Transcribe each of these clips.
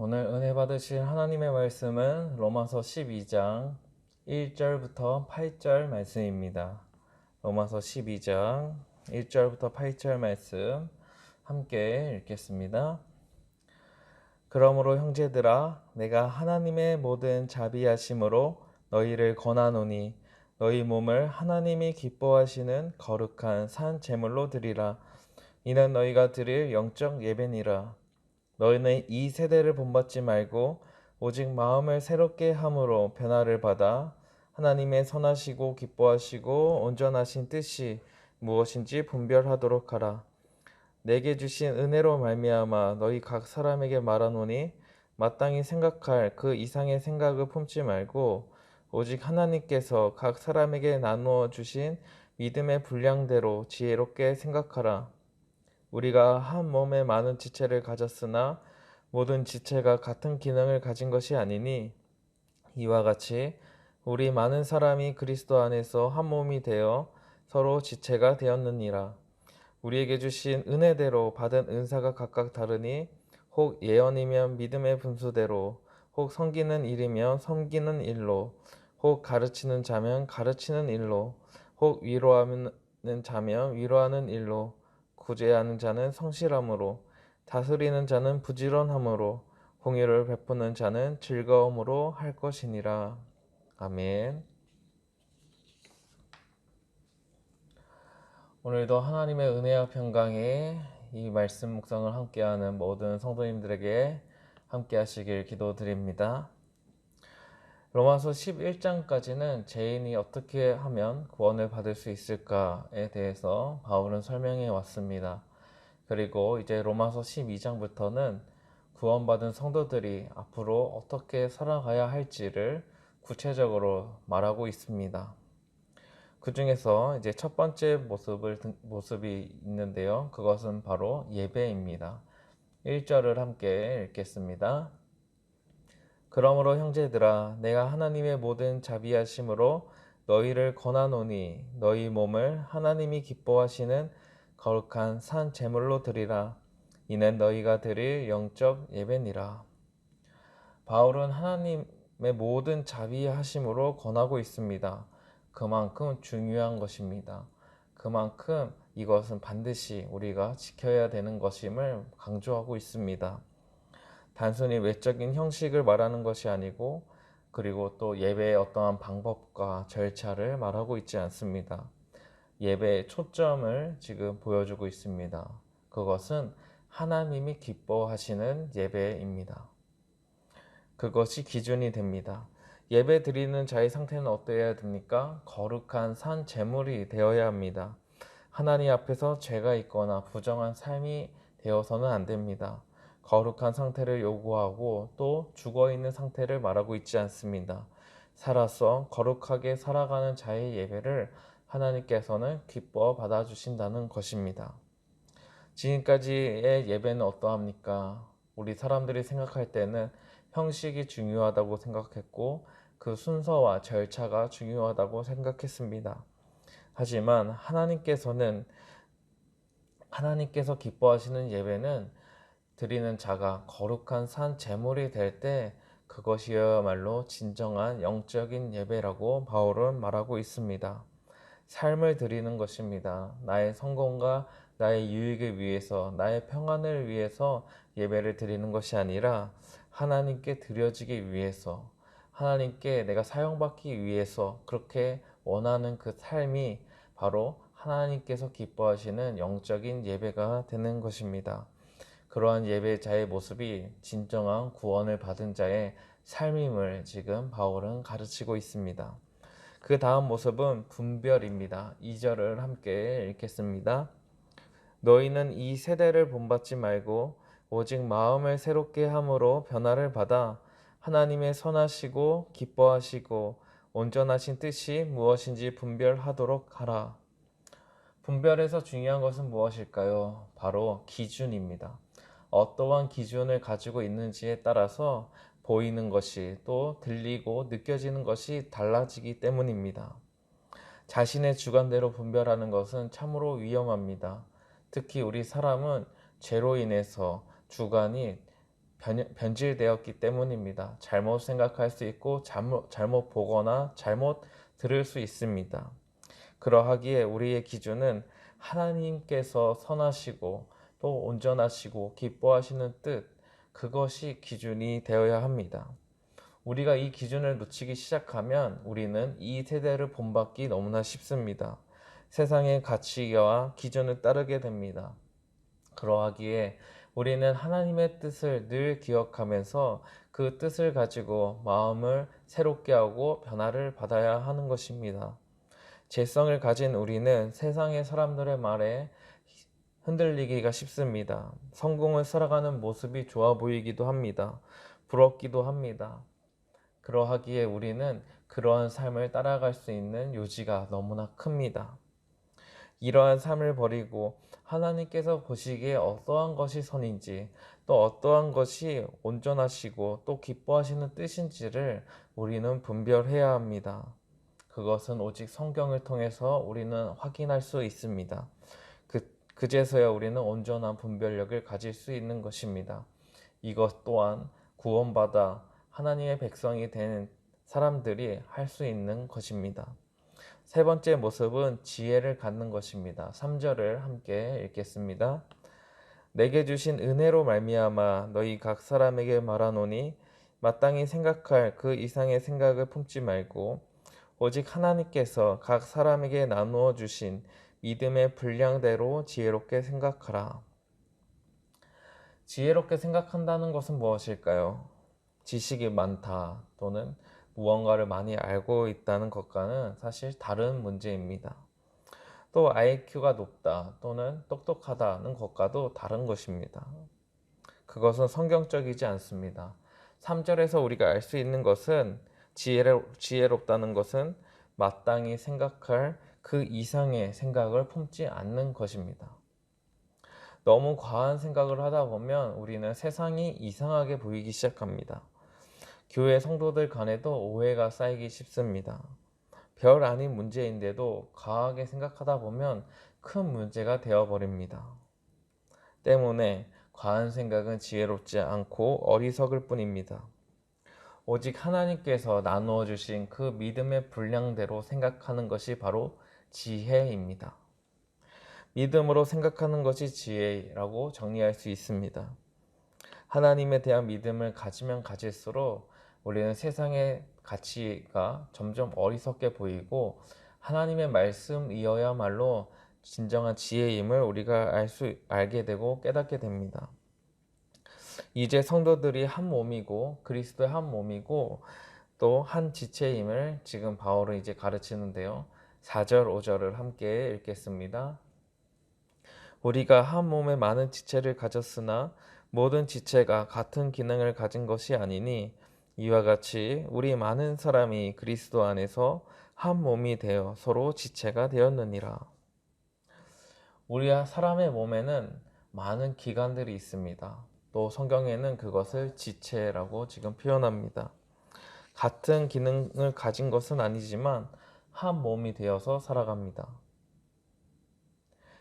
오늘 은혜 받으실 하나님의 말씀은 로마서 12장 1절부터 8절 말씀입니다. 로마서 12장 1절부터 8절 말씀 함께 읽겠습니다. 그러므로 형제들아 내가 하나님의 모든 자비하심으로 너희를 권하노니 너희 몸을 하나님이 기뻐하시는 거룩한 산 제물로 드리라. 이는 너희가 드릴 영적 예배니라. 너희는 이 세대를 본받지 말고 오직 마음을 새롭게 함으로 변화를 받아 하나님의 선하시고 기뻐하시고 온전하신 뜻이 무엇인지 분별하도록 하라. 내게 주신 은혜로 말미암아 너희 각 사람에게 말하노니 마땅히 생각할 그 이상의 생각을 품지 말고 오직 하나님께서 각 사람에게 나누어 주신 믿음의 분량대로 지혜롭게 생각하라. 우리가 한 몸에 많은 지체를 가졌으나 모든 지체가 같은 기능을 가진 것이 아니니 이와 같이 우리 많은 사람이 그리스도 안에서 한 몸이 되어 서로 지체가 되었느니라. 우리에게 주신 은혜대로 받은 은사가 각각 다르니 혹 예언이면 믿음의 분수대로, 혹 섬기는 일이면 섬기는 일로, 혹 가르치는 자면 가르치는 일로, 혹 위로하는 자면 위로하는 일로, 구제하는 자는 성실함으로, 다스리는 자는 부지런함으로, 공의를 베푸는 자는 즐거움으로 할 것이니라. 아멘. 오늘도 하나님의 은혜와 평강에 이 말씀 묵상을 함께하는 모든 성도님들에게 함께 하시길 기도드립니다. 로마서 11장까지는 죄인이 어떻게 하면 구원을 받을 수 있을까에 대해서 바울은 설명해 왔습니다. 그리고 이제 로마서 12장부터는 구원받은 성도들이 앞으로 어떻게 살아가야 할지를 구체적으로 말하고 있습니다. 그 중에서 이제 첫 번째 모습이 있는데요. 그것은 바로 예배입니다. 1절을 함께 읽겠습니다. 그러므로 형제들아 내가 하나님의 모든 자비하심으로 너희를 권하노니 너희 몸을 하나님이 기뻐하시는 거룩한 산 제물로 드리라. 이는 너희가 드릴 영적 예배니라. 바울은 하나님의 모든 자비하심으로 권하고 있습니다. 그만큼 중요한 것입니다. 그만큼 이것은 반드시 우리가 지켜야 되는 것임을 강조하고 있습니다. 단순히 외적인 형식을 말하는 것이 아니고 그리고 또 예배의 어떠한 방법과 절차를 말하고 있지 않습니다. 예배의 초점을 지금 보여주고 있습니다. 그것은 하나님이 기뻐하시는 예배입니다. 그것이 기준이 됩니다. 예배 드리는 자의 상태는 어떠해야 됩니까? 거룩한 산 제물이 되어야 합니다. 하나님 앞에서 죄가 있거나 부정한 삶이 되어서는 안 됩니다. 거룩한 상태를 요구하고 또 죽어있는 상태를 말하고 있지 않습니다. 살아서 거룩하게 살아가는 자의 예배를 하나님께서는 기뻐 받아주신다는 것입니다. 지금까지의 예배는 어떠합니까? 우리 사람들이 생각할 때는 형식이 중요하다고 생각했고 그 순서와 절차가 중요하다고 생각했습니다. 하지만 하나님께서 기뻐하시는 예배는 드리는 자가 거룩한 산 제물이 될 때 그것이야말로 진정한 영적인 예배라고 바울은 말하고 있습니다. 삶을 드리는 것입니다. 나의 성공과 나의 유익을 위해서, 나의 평안을 위해서 예배를 드리는 것이 아니라 하나님께 드려지기 위해서, 하나님께 내가 사용받기 위해서 그렇게 원하는 그 삶이 바로 하나님께서 기뻐하시는 영적인 예배가 되는 것입니다. 그러한 예배자의 모습이 진정한 구원을 받은 자의 삶임을 지금 바울은 가르치고 있습니다. 그 다음 모습은 분별입니다. 2절을 함께 읽겠습니다. 너희는 이 세대를 본받지 말고 오직 마음을 새롭게 함으로 변화를 받아 하나님의 선하시고 기뻐하시고 온전하신 뜻이 무엇인지 분별하도록 하라. 분별에서 중요한 것은 무엇일까요? 바로 기준입니다. 어떠한 기준을 가지고 있는지에 따라서 보이는 것이 또 들리고 느껴지는 것이 달라지기 때문입니다. 자신의 주관대로 분별하는 것은 참으로 위험합니다. 특히 우리 사람은 죄로 인해서 주관이 변질되었기 때문입니다. 잘못 생각할 수 있고 잘못 보거나 잘못 들을 수 있습니다. 그러하기에 우리의 기준은 하나님께서 선하시고 또 온전하시고 기뻐하시는 뜻, 그것이 기준이 되어야 합니다. 우리가 이 기준을 놓치기 시작하면 우리는 이 세대를 본받기 너무나 쉽습니다. 세상의 가치와 기준을 따르게 됩니다. 그러하기에 우리는 하나님의 뜻을 늘 기억하면서 그 뜻을 가지고 마음을 새롭게 하고 변화를 받아야 하는 것입니다. 재성을 가진 우리는 세상의 사람들의 말에 흔들리기가 쉽습니다. 성공을 살아가는 모습이 좋아 보이기도 합니다. 부럽기도 합니다. 그러하기에 우리는 그러한 삶을 따라갈 수 있는 요지가 너무나 큽니다. 이러한 삶을 버리고 하나님께서 보시기에 어떠한 것이 선인지 또 어떠한 것이 온전하시고 또 기뻐하시는 뜻인지를 우리는 분별해야 합니다. 그것은 오직 성경을 통해서 우리는 확인할 수 있습니다. 그제서야 우리는 온전한 분별력을 가질 수 있는 것입니다. 이것 또한 구원받아 하나님의 백성이 된 사람들이 할 수 있는 것입니다. 세 번째 모습은 지혜를 갖는 것입니다. 3절을 함께 읽겠습니다. 내게 주신 은혜로 말미암아 너희 각 사람에게 말하노니 마땅히 생각할 그 이상의 생각을 품지 말고 오직 하나님께서 각 사람에게 나누어 주신 믿음의 분량대로 지혜롭게 생각하라. 지혜롭게 생각한다는 것은 무엇일까요? 지식이 많다 또는 무언가를 많이 알고 있다는 것과는 사실 다른 문제입니다. 또 IQ가 높다 또는 똑똑하다는 것과도 다른 것입니다. 그것은 성경적이지 않습니다. 3절에서 우리가 알 수 있는 것은 지혜롭다는 것은 마땅히 생각할 그 이상의 생각을 품지 않는 것입니다. 너무 과한 생각을 하다 보면 우리는 세상이 이상하게 보이기 시작합니다. 교회 성도들 간에도 오해가 쌓이기 쉽습니다. 별 아닌 문제인데도 과하게 생각하다 보면 큰 문제가 되어버립니다. 때문에 과한 생각은 지혜롭지 않고 어리석을 뿐입니다. 오직 하나님께서 나누어 주신 그 믿음의 분량대로 생각하는 것이 바로 지혜입니다. 믿음으로 생각하는 것이 지혜라고 정리할 수 있습니다. 하나님에 대한 믿음을 가지면 가질수록 우리는 세상의 가치가 점점 어리석게 보이고 하나님의 말씀이어야말로 진정한 지혜임을 우리가 알게 되고 깨닫게 됩니다. 이제 성도들이 한 몸이고 그리스도의 한 몸이고 또 한 지체임을 지금 바울은 이제 가르치는데요. 4절 5절을 함께 읽겠습니다. 우리가 한 몸에 많은 지체를 가졌으나 모든 지체가 같은 기능을 가진 것이 아니니 이와 같이 우리 많은 사람이 그리스도 안에서 한 몸이 되어 서로 지체가 되었느니라. 우리 사람의 몸에는 많은 기관들이 있습니다. 또 성경에는 그것을 지체라고 지금 표현합니다. 같은 기능을 가진 것은 아니지만 한 몸이 되어서 살아갑니다.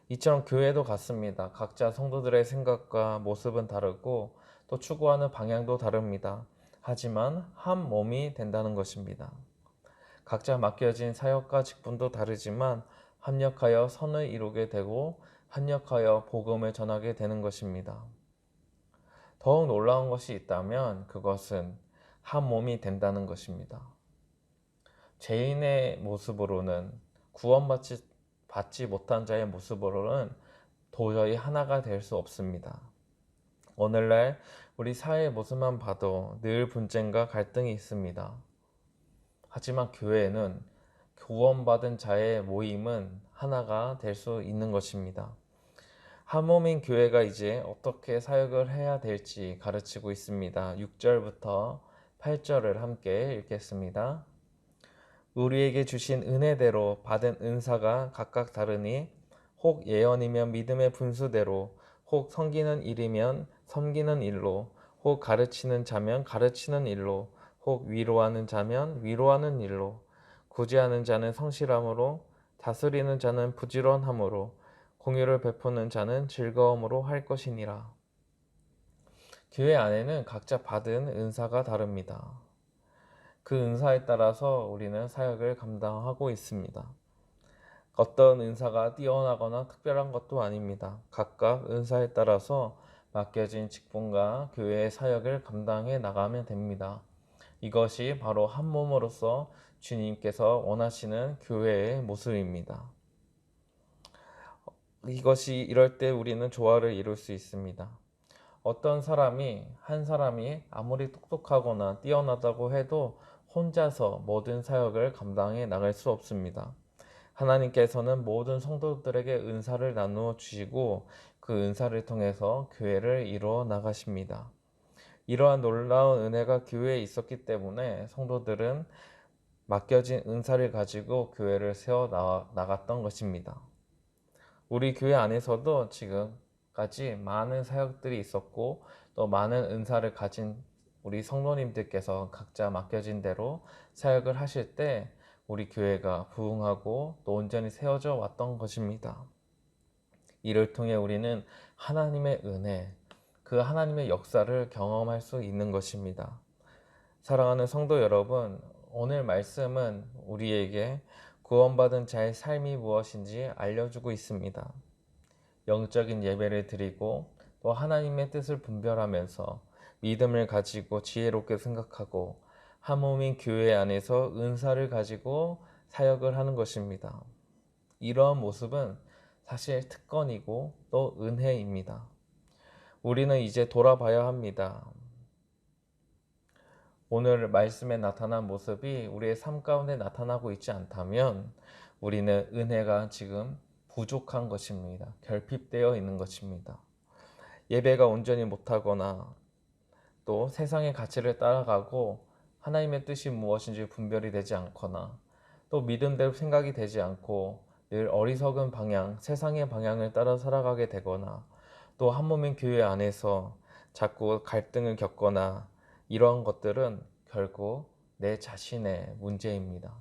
이처럼 교회도 같습니다. 각자 성도들의 생각과 모습은 다르고 또 추구하는 방향도 다릅니다. 하지만 한 몸이 된다는 것입니다. 각자 맡겨진 사역과 직분도 다르지만 합력하여 선을 이루게 되고 합력하여 복음을 전하게 되는 것입니다. 더욱 놀라운 것이 있다면 그것은 한 몸이 된다는 것입니다. 죄인의 모습으로는 구원받지 못한 자의 모습으로는 도저히 하나가 될 수 없습니다. 오늘날 우리 사회의 모습만 봐도 늘 분쟁과 갈등이 있습니다. 하지만 교회는 구원받은 자의 모임은 하나가 될 수 있는 것입니다. 한 몸인 교회가 이제 어떻게 사역을 해야 될지 가르치고 있습니다. 6절부터 8절을 함께 읽겠습니다. 우리에게 주신 은혜대로 받은 은사가 각각 다르니 혹 예언이면 믿음의 분수대로, 혹 섬기는 일이면 섬기는 일로, 혹 가르치는 자면 가르치는 일로, 혹 위로하는 자면 위로하는 일로, 구제하는 자는 성실함으로, 다스리는 자는 부지런함으로, 공유를 베푸는 자는 즐거움으로 할 것이니라. 교회 안에는 각자 받은 은사가 다릅니다. 그 은사에 따라서 우리는 사역을 감당하고 있습니다. 어떤 은사가 뛰어나거나 특별한 것도 아닙니다. 각각 은사에 따라서 맡겨진 직분과 교회의 사역을 감당해 나가면 됩니다. 이것이 바로 한 몸으로서 주님께서 원하시는 교회의 모습입니다. 이것이 이럴 때 우리는 조화를 이룰 수 있습니다. 한 사람이 아무리 똑똑하거나 뛰어나다고 해도 혼자서 모든 사역을 감당해 나갈 수 없습니다. 하나님께서는 모든 성도들에게 은사를 나누어 주시고 그 은사를 통해서 교회를 이루어 나가십니다. 이러한 놀라운 은혜가 교회에 있었기 때문에 성도들은 맡겨진 은사를 가지고 교회를 세워 나갔던 것입니다. 우리 교회 안에서도 지금까지 많은 사역들이 있었고 또 많은 은사를 가진 우리 성도님들께서 각자 맡겨진 대로 사역을 하실 때 우리 교회가 부흥하고 또 온전히 세워져 왔던 것입니다. 이를 통해 우리는 하나님의 은혜, 그 하나님의 역사를 경험할 수 있는 것입니다. 사랑하는 성도 여러분, 오늘 말씀은 우리에게 구원받은 자의 삶이 무엇인지 알려주고 있습니다. 영적인 예배를 드리고 또 하나님의 뜻을 분별하면서 믿음을 가지고 지혜롭게 생각하고 한 몸인 교회 안에서 은사를 가지고 사역을 하는 것입니다. 이러한 모습은 사실 특권이고 또 은혜입니다. 우리는 이제 돌아봐야 합니다. 오늘 말씀에 나타난 모습이 우리의 삶 가운데 나타나고 있지 않다면 우리는 은혜가 지금 부족한 것입니다. 결핍되어 있는 것입니다. 예배가 온전히 못하거나 또 세상의 가치를 따라가고 하나님의 뜻이 무엇인지 분별이 되지 않거나 또 믿음대로 생각이 되지 않고 늘 어리석은 방향, 세상의 방향을 따라 살아가게 되거나 또 한 몸인 교회 안에서 자꾸 갈등을 겪거나 이러한 것들은 결국 내 자신의 문제입니다.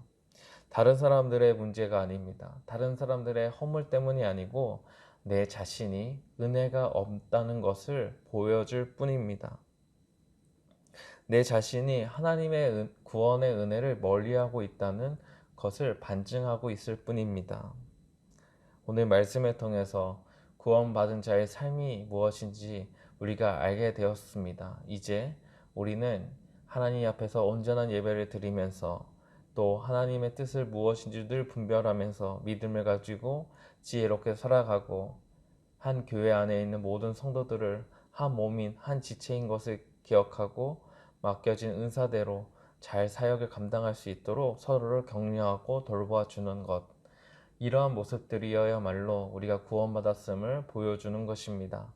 다른 사람들의 문제가 아닙니다. 다른 사람들의 허물 때문이 아니고 내 자신이 은혜가 없다는 것을 보여줄 뿐입니다. 내 자신이 하나님의 구원의 은혜를 멀리하고 있다는 것을 반증하고 있을 뿐입니다. 오늘 말씀을 통해서 구원받은 자의 삶이 무엇인지 우리가 알게 되었습니다. 이제 우리는 하나님 앞에서 온전한 예배를 드리면서 또 하나님의 뜻을 무엇인지 늘 분별하면서 믿음을 가지고 지혜롭게 살아가고 한 교회 안에 있는 모든 성도들을 한 몸인 한 지체인 것을 기억하고 맡겨진 은사대로 잘 사역을 감당할 수 있도록 서로를 격려하고 돌보아 주는 것, 이러한 모습들이어야말로 우리가 구원받았음을 보여주는 것입니다.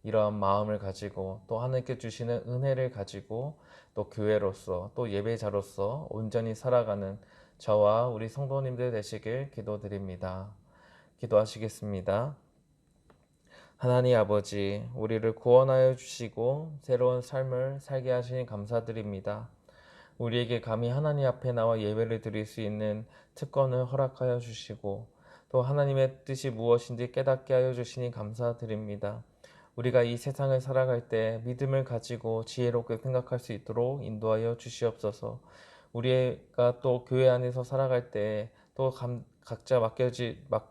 이러한 마음을 가지고 또 하나님께 주시는 은혜를 가지고 또 교회로서 또 예배자로서 온전히 살아가는 저와 우리 성도님들 되시길 기도드립니다. 기도하시겠습니다. 하나님 아버지, 우리를 구원하여 주시고 새로운 삶을 살게 하시니 감사드립니다. 우리에게 감히 하나님 앞에 나와 예배를 드릴 수 있는 특권을 허락하여 주시고 또 하나님의 뜻이 무엇인지 깨닫게 하여 주시니 감사드립니다. 우리가 이 세상을 살아갈 때 믿음을 가지고 지혜롭게 생각할 수 있도록 인도하여 주시옵소서. 우리가 또 교회 안에서 살아갈 때 또 각자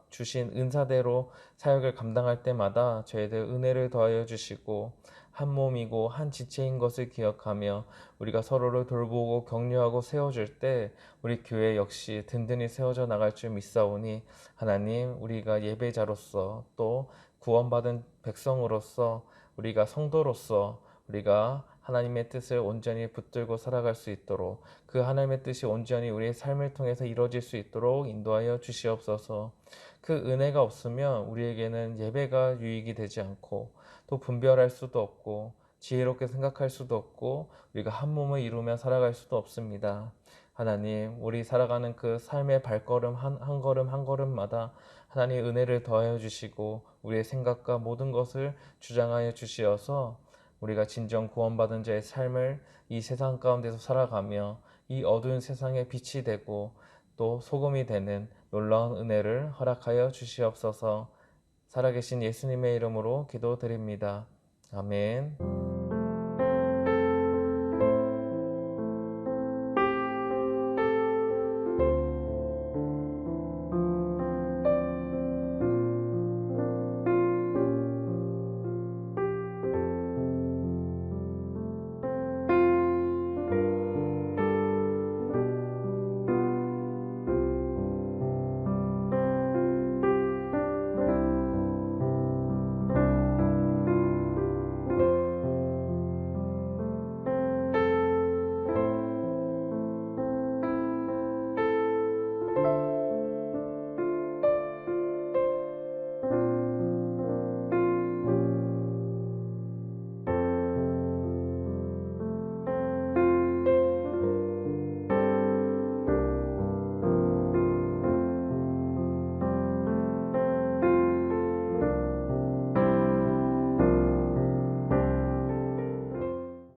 주신 은사대로 사역을 감당할 때마다 저희들 은혜를 더하여 주시고 한 몸이고 한 지체인 것을 기억하며 우리가 서로를 돌보고 격려하고 세워줄 때 우리 교회 역시 든든히 세워져 나갈 줄 믿사오니 하나님, 우리가 예배자로서 또 구원받은 백성으로서 우리가 성도로서 우리가 하나님의 뜻을 온전히 붙들고 살아갈 수 있도록 그 하나님의 뜻이 온전히 우리의 삶을 통해서 이루어질 수 있도록 인도하여 주시옵소서. 그 은혜가 없으면 우리에게는 예배가 유익이 되지 않고 또 분별할 수도 없고 지혜롭게 생각할 수도 없고 우리가 한 몸을 이루며 살아갈 수도 없습니다. 하나님, 우리 살아가는 그 삶의 발걸음 한 걸음 한 걸음마다 하나님 은혜를 더하여 주시고 우리의 생각과 모든 것을 주장하여 주시어서 우리가 진정 구원받은 자의 삶을 이 세상 가운데서 살아가며 이 어두운 세상에 빛이 되고 또 소금이 되는 놀라운 은혜를 허락하여 주시옵소서. 살아계신 예수님의 이름으로 기도드립니다. 아멘.